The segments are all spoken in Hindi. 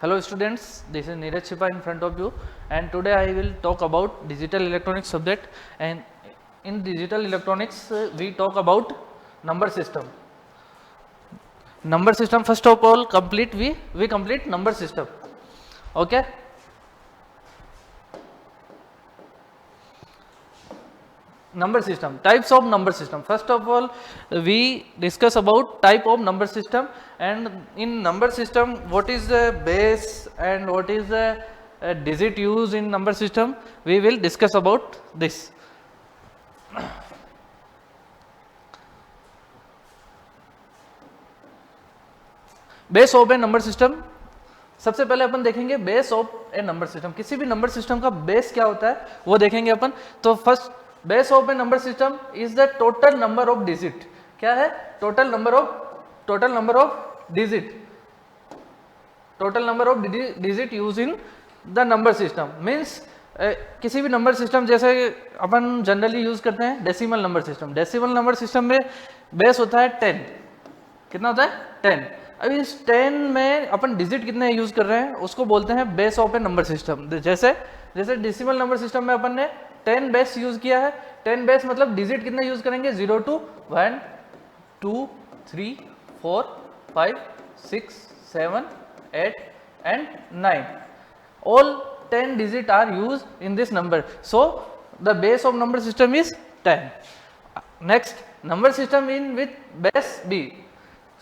Hello students, this is Neeraj Chipa in front of you, and today I will talk about digital electronics subject. And in digital electronics we talk about number system. Number system, first of all, we complete number system. Okay. Number system, types of number system. First of all, we discuss about type of number system, and in number system what is the base and what is the digit used in number system, we will discuss about this. Base of A number system, सबसे पहले अपन देखेंगे base of A number system. किसी भी नंबर सिस्टम का बेस क्या होता है वो देखेंगे अपन। तो first, base of A number system is the total number of digit. क्या है? Total number of digit, total number of digit use in the number system. Means किसी भी नंबर सिस्टम, जैसे अपन जनरली यूज करते हैं decimal number system. Decimal number system में बेस होता है 10। कितना होता है? 10। अब इस 10 में अपन डिजिट कितने यूज कर रहे हैं उसको बोलते हैं base of A number system. जैसे डेसिमल नंबर सिस्टम में अपन ने 10 बेस यूज किया है। 10 बेस मतलब डिजिट कितने यूज करेंगे? 0 to 1 2 3 4 5 6 7 8 and 9. All 10 digit are used in this number. So the base of number system is 10. Next, number system in with base b,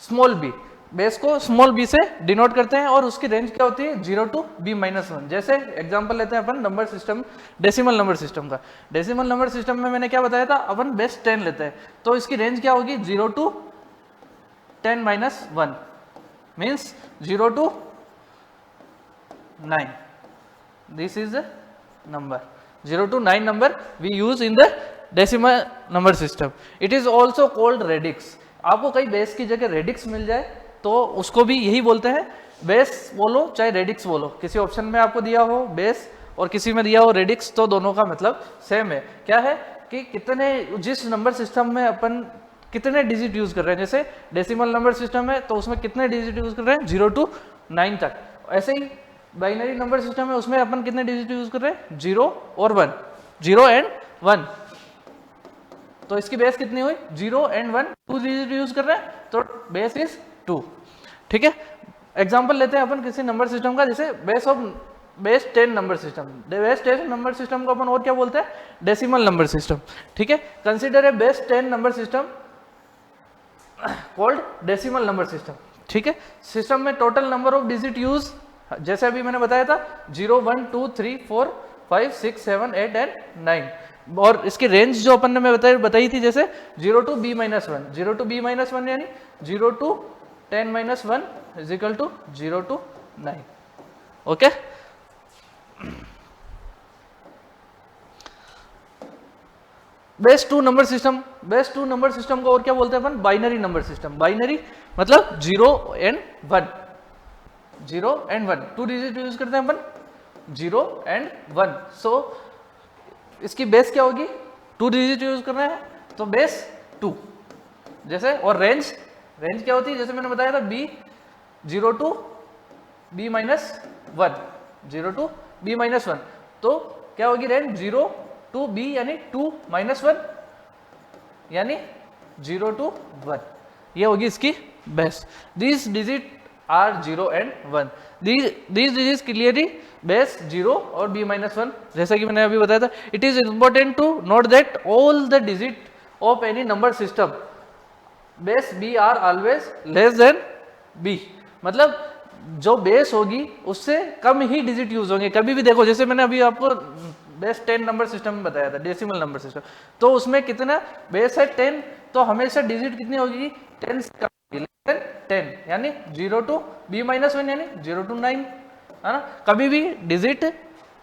small b। Base को स्मॉल b से डिनोट करते हैं और उसकी रेंज क्या होती है? 0 to b-1। जैसे एग्जांपल लेते हैं अपन number system, decimal number system का। डेसिमल नंबर सिस्टम में मैंने क्या बताया था, अपन बेस 10 लेते हैं तो इसकी रेंज क्या होगी? 0 to 10-1 means 0 to 9। This is the number 0 to 9 number we use in the decimal number system. It is also called radix. आपको कई बेस की जगह रेडिक्स मिल जाए तो उसको भी यही बोलते हैं, बेस बोलो चाहे रेडिक्स बोलो। किसी ऑप्शन में आपको दिया हो बेस और किसी में दिया हो रेडिक्स, तो दोनों का मतलब सेम है। क्या है कि कितने, जिस नंबर सिस्टम में अपन कितने डिजिट यूज कर रहे हैं। जैसे डेसिमल नंबर सिस्टम है तो उसमें कितने डिजिट यूज कर रहे हैं? 0 to 9 तक। ऐसे ही बाइनरी नंबर सिस्टम है, उसमें अपन कितने डिजिट यूज कर रहे हैं? 0 और 1, 0 and 1। तो इसकी बेस कितनी हुई? 0 and 1, 2 डिजिट यूज कर रहे हैं तो बेस इज 2। ठीक है। एग्जांपल लेते हैं अपन किसी नंबर सिस्टम का, जैसे base 10 number system. Base 10 number system को अपन और क्या बोलते हैं? Decimal number system. ठीक है। Consider a base 10 number system called decimal number system. ठीक है। सिस्टम में total number of digit use, जैसे अभी मैंने बताया था, 0 1 2 3 4 5 6 7 8 and 9। और इसकी रेंज जो अपन ने बताई थी, जैसे 0 to b-1, 0 to b-1 यानी 0 to 10-1 is equal to 0 to 9। Okay. Base 2 number system, base 2 number system को और क्या बोलते हैं अपन? Binary number system. बाइनरी मतलब 0 and 1, 0 and 1, 2 डिजिट यूज करते हैं अपन, 0 and 1। सो इसकी बेस क्या होगी? 2 डिजिट यूज कर रहे हैं तो बेस 2। जैसे, और रेंज क्या होती है? जैसे मैंने बताया था b 0 to b-1, 0 to b-1, तो क्या होगी रेंज? 0 to b यानी 2-1 यानी 0 to 1। ये होगी इसकी base. These digit are 0 and 1। These digits clearly base 0 और b-1। जैसा कि मैंने अभी बताया था, it is important to note that all the digit of any number system base b are always less than b। मतलब जो बेस होगी उससे कम ही डिजिट यूज होंगे। कभी भी देखो, जैसे मैंने अभी आपको बेस 10 नंबर सिस्टम में बताया था, डेसिमल नंबर सिस्टम, तो उसमें कितना बेस है? 10, तो हमेशा डिजिट कितनी होगी? 10 से कम होगी, लेस देन 10 यानी 0 to b-1 यानी 0 to 9, है ना। कभी भी डिजिट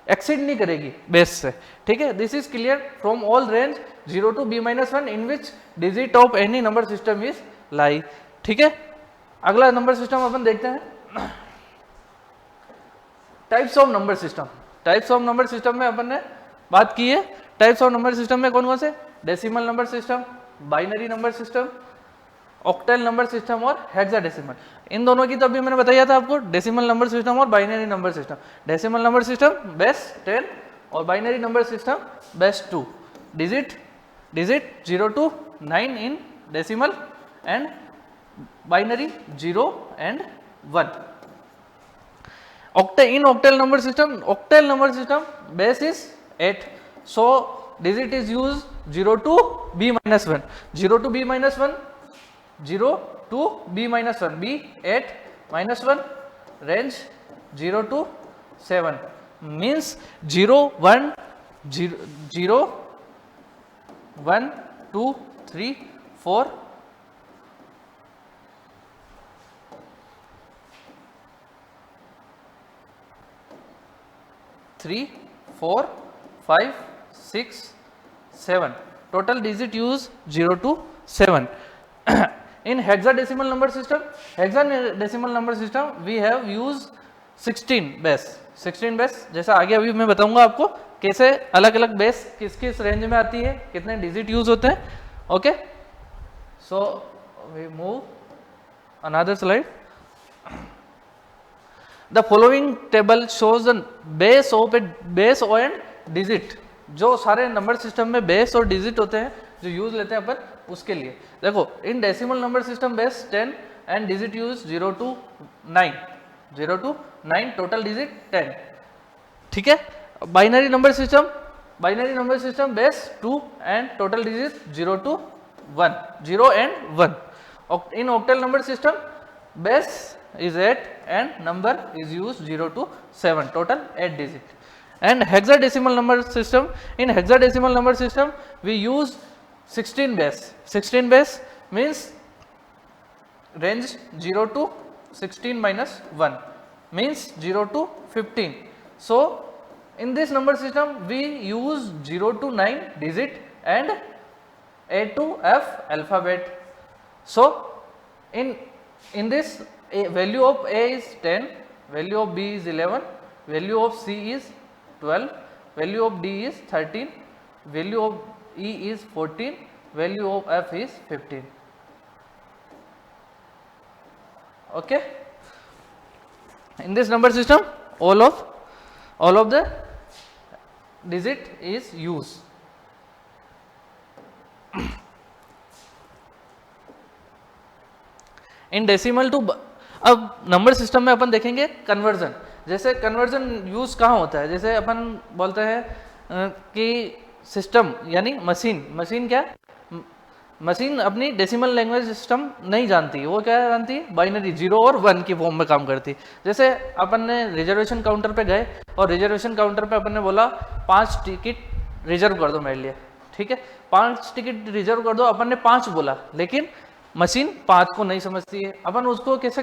एक्सीड नहीं करेगी बेस से। ठीक है। This is clear from all range 0 to b-1 in which digit of any number system is लाई। ठीक है। अगला नंबर सिस्टम अपन देखते हैं, types of number system. Types of number system में अपन ने बात की है। टाइप्स ऑफ नंबर सिस्टम में कौन कौन से? Decimal number system, binary number system octal number system और हेक्साडेसिमल। इन दोनों की तो अभी मैंने बताया था आपको, डेसिमल नंबर सिस्टम और binary number system. Decimal number system base 10 और binary number system base 2। Digit 0 to 9 in decimal and binary 0 and 1। in octal number system base is 8, so digit is used 0 to b minus 1, 0 to b minus 1, 0 to b minus 1, b 8 minus 1, range 0 to 7 means 0 1 0 1 2 3 4 3 4 5 6 7 total digit use 0 to 7। in hexadecimal number system we have used 16 base। 16 base जैसा आगे अभी मैं बताऊंगा आपको कैसे अलग अलग बेस किस किस रेंज में आती है, कितने डिजिट यूज होते हैं। Okay, so we move another slide. The following table shows the base and digit. जो सारे नंबर सिस्टम में बेस और डिजिट होते हैं जो यूज लेते हैं अपन उसके लिए। देखो in decimal number system base 10 and digit use 0 to 9, 0 to 9 total digit 10। ठीक है, binary number system base 2 and total digit 0 to 1, 0 and 1। In octal number system base is 8 and number is used 0 to 7, total 8 digit। and hexadecimal number system, in hexadecimal number system we use 16 base। 16 base means range 0 to 16 minus 1 means 0 to 15। so in this number system we use 0 to 9 digit and A to F alphabet। so in this value of A is 10, value of B is 11, value of C is 12, value of D is 13, value of E is 14, value of F is 15। okay, in this number system all of the digit is used। In decimal to, अब नंबर सिस्टम में अपन देखेंगे कन्वर्जन। जैसे कन्वर्जन यूज कहाँ होता है, जैसे अपन बोलते हैं कि सिस्टम यानी मशीन क्या, मशीन अपनी डेसिमल लैंग्वेज सिस्टम नहीं जानती, वो क्या जानती है, बाइनरी 0 और 1 की फॉर्म में काम करती। जैसे अपन ने रिजर्वेशन काउंटर पे गए और रिजर्वेशन काउंटर पे अपन ने बोला 5 टिकट रिजर्व कर दो मेरे लिए। ठीक है, 5 टिकट रिजर्व कर दो, अपन ने 5 बोला, लेकिन मशीन 5 को नहीं समझती है। अपन उसको किस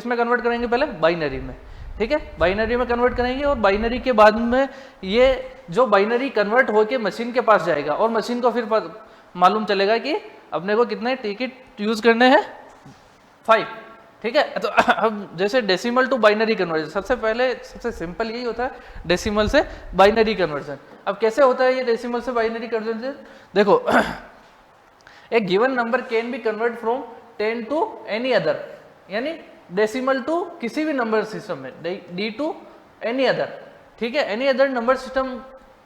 में कन्वर्ट करेंगे, पहले बाइनरी में। ठीक है, बाइनरी में कन्वर्ट करेंगे और बाइनरी के बाद में ये जो बाइनरी कन्वर्ट होके मशीन के पास जाएगा और मशीन को फिर मालूम चलेगा कि अपने को कितने टिकट यूज करने हैं, 5। ठीक है, तो अब जैसे डेसिमल टू बाइनरी कन्वर्जन, सबसे सिंपल यही होता है, डेसिमल से बाइनरी कन्वर्जन। अब कैसे होता है ये डेसिमल से बाइनरी कन्वर्जन, देखो a given number can be convert from 10 to any other, यानी डेसिमल टू किसी भी नंबर सिस्टम में, d to any other। ठीक है, एनी अदर नंबर सिस्टम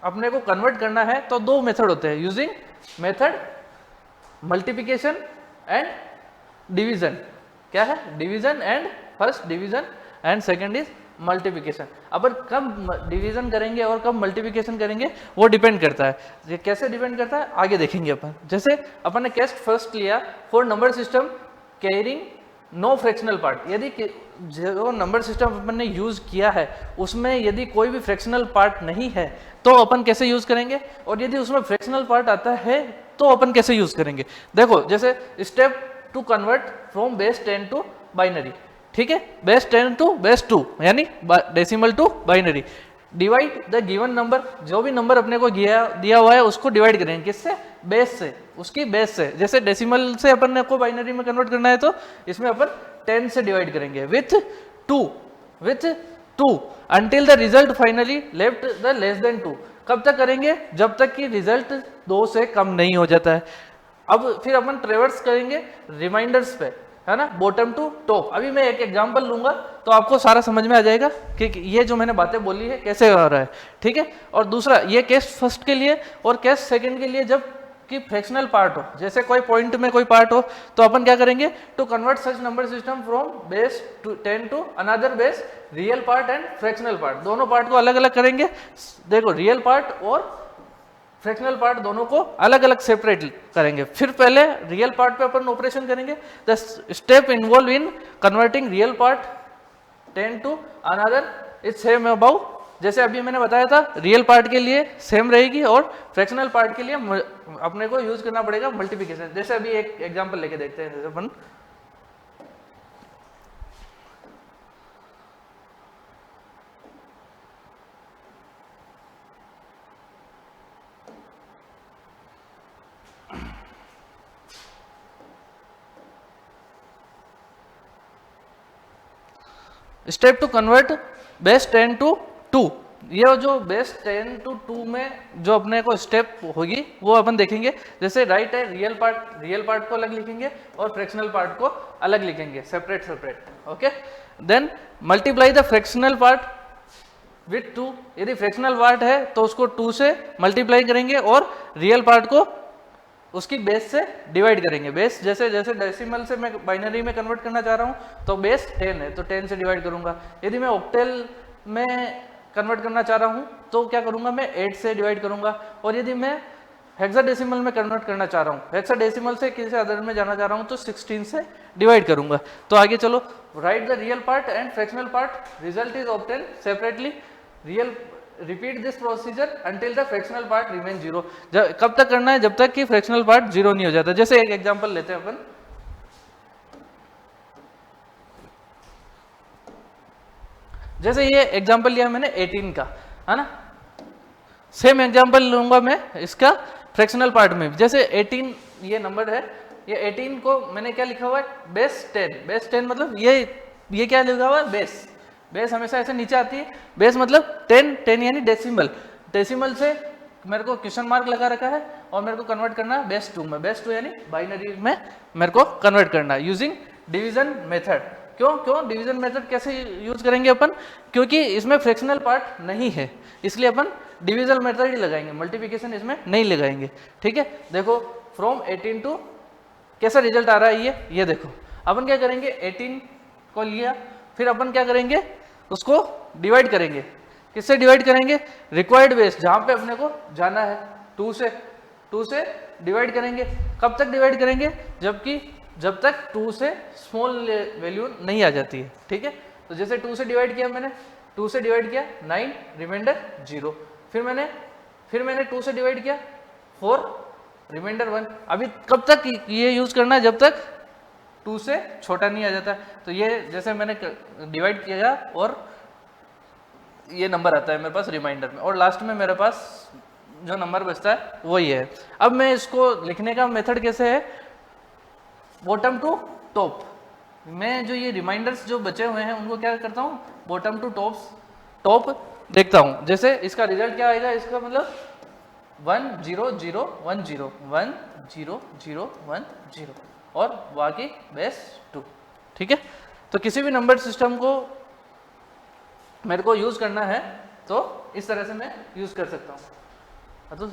अपने को कन्वर्ट करना है तो 2 मेथड होते हैं, using method multiplication and division. क्या है, division and first division and second is multiplication. अपन कब डिवीजन करेंगे और कब मल्टीप्लिकेशन करेंगे वो डिपेंड करता है। ये कैसे डिपेंड करता है आगे देखेंगे अपन। जैसे अपन ने केस फर्स्ट लिया for number system carrying no fractional part, यदि जो नंबर सिस्टम अपन ने यूज किया है उसमें यदि कोई भी फ्रैक्शनल पार्ट नहीं है तो अपन कैसे यूज करेंगे, और यदि उसमें फ्रैक्शनल पार्ट आता है तो अपन कैसे यूज करेंगे। देखो जैसे step to convert from base 10 to binary. ठीक है, बेस 10 टू बेस 2 यानी decimal to binary. Divide the given number, जो भी नंबर अपने को दिया हुआ है उसको डिवाइड करेंगे किससे, बेस से, उसकी बेस से। जैसे डेसिमल से अपन ने को बाइनरी में कन्वर्ट करना है तो इसमें अपन 10 से डिवाइड करेंगे with 2 until the result finally left the less than 2। कब तक करेंगे, जब तक कि रिजल्ट 2 से कम नहीं हो जाता है। अब फिर अपन ट्रेवर्स करेंगे रिमाइंडर्स पे, है ना, बॉटम टू टॉप। अभी मैं एक एग्जांपल लूंगा तो आपको सारा समझ में आ जाएगा कि ये जो मैंने बातें बोली है कैसे हो रहा है, ठीक है। और दूसरा, ये केस फर्स्ट के लिए और केस सेकंड के लिए, जब कि फ्रैक्शनल पार्ट हो, जैसे कोई पॉइंट में कोई पार्ट हो, तो अपन क्या करेंगे, to convert such number system from base 10 to another base, real part and fractional part, दोनों पार्ट को अलग अलग करेंगे। देखो, रियल पार्ट और फ्रैक्शनल पार्ट दोनों को अलग अलग सेपरेट करेंगे। फिर पहले रियल पार्ट पे अपन ऑपरेशन करेंगे। The step involve in converting real part 10 to another is same about, जैसे अभी मैंने बताया था, रियल पार्ट के लिए सेम रहेगी और फ्रैक्शनल पार्ट के लिए अपने को यूज करना पड़ेगा मल्टीप्लिकेशन। जैसे अभी एक एग्जांपल लेके देखते हैं, जैसे अपन step to convert base 10 to 2। ये जो बेस 10 टू 2 में जो अपने को स्टेप होगी वो अपन देखेंगे। जैसे राइट है, रियल पार्ट को अलग लिखेंगे और फ्रैक्शनल पार्ट को अलग लिखेंगे, separate separate, okay. Then multiply the fractional part with 2। यदि फ्रैक्शनल पार्ट है तो उसको 2 से मल्टीप्लाई करेंगे और रियल पार्ट को उसकी बेस से डिवाइड करेंगे। बेस जैसे जैसे डेसिमल से मैं बाइनरी में कन्वर्ट करना चाह रहा हूँ तो बेस 10 है तो 10 से डिवाइड करूंगा। यदि मैं ऑक्टेल में कन्वर्ट करना चाह रहा हूँ तो क्या करूंगा, मैं 8 से डिवाइड करूंगा। और यदि मैं हेक्साडेसिमल में कन्वर्ट करना चाह रहा हूँ, हेक्साडेसिमल से किसी अदर में जाना चाह रहा हूँ, तो 16 से डिवाइड करूंगा। तो आगे चलो, right the real part and fractional part, result is obtain separately, real repeat this procedure until the fractional part remain 0। कब तक करना है, जब तक कि फ्रैक्शनल पार्ट 0 नहीं हो जाता। जैसे एक एग्जांपल लेते हैं अपन, जैसे ये एग्जांपल लिया मैंने 18 का, है ना। सेम एग्जांपल लूंगा मैं इसका फ्रैक्शनल पार्ट में। जैसे 18 ये नंबर है, ये 18 को मैंने क्या लिखा हुआ है, बेस 10। बेस 10 मतलब ये क्या लिखा हुआ है, बेस। बेस हमेशा ऐसे नीचे आती है, बेस मतलब 10 यानी डेसिमल। डेसिमल से मेरे को क्वेश्चन मार्क लगा रखा है और मेरे को कन्वर्ट करना है बेस 2 में। बेस 2 यानी बाइनरी में मेरे को कन्वर्ट करना है यूजिंग डिवीजन मेथड। क्यों डिवीजन मेथड कैसे यूज करेंगे अपन, क्योंकि इसमें फ्रैक्शनल पार्ट नहीं है, इसलिए अपन डिवीजन मेथड ही लगाएंगे, मल्टीप्लिकेशन इसमें नहीं लगाएंगे, ठीक है। देखो, फ्रॉम 18 टू कैसा रिजल्ट आ रहा है ये देखो। अपन क्या करेंगे, 18 को लिया, फिर अपन क्या करेंगे, उसको डिवाइड करेंगे। किससे डिवाइड करेंगे, रिक्वायर्ड बेस, जहां पे अपने को जाना है 2 से डिवाइड करेंगे। कब तक डिवाइड करेंगे, जब तक 2 से स्मॉल वैल्यू नहीं आ जाती है, ठीक है। तो जैसे 2 से डिवाइड किया मैंने, 2 से डिवाइड किया 9, रिमाइंडर 0। फिर मैंने 2 से डिवाइड किया 4, रिमाइंडर 1। अभी कब तक ये यूज करना है, जब तक 2 से छोटा नहीं आ जाता। तो ये जैसे मैंने डिवाइड किया और ये नंबर आता है मेरे पास रिमाइंडर में, और लास्ट में मेरे पास जो नंबर बचता है वो ये है। अब मैं इसको लिखने का मेथड कैसे है, बॉटम टू टॉप। मैं जो ये रिमाइंडर्स जो बचे हुए हैं उनको क्या करता हूँ, बॉटम टू टॉप देखता हूँ। जैसे इसका रिजल्ट क्या आएगा, इसका मतलब 1 0 0 1 0 1 0 0 1 0 और बाकी बेस 2, ठीक है। तो किसी भी नंबर सिस्टम को मेरे को यूज करना है तो इस तरह से मैं यूज कर सकता हूँ।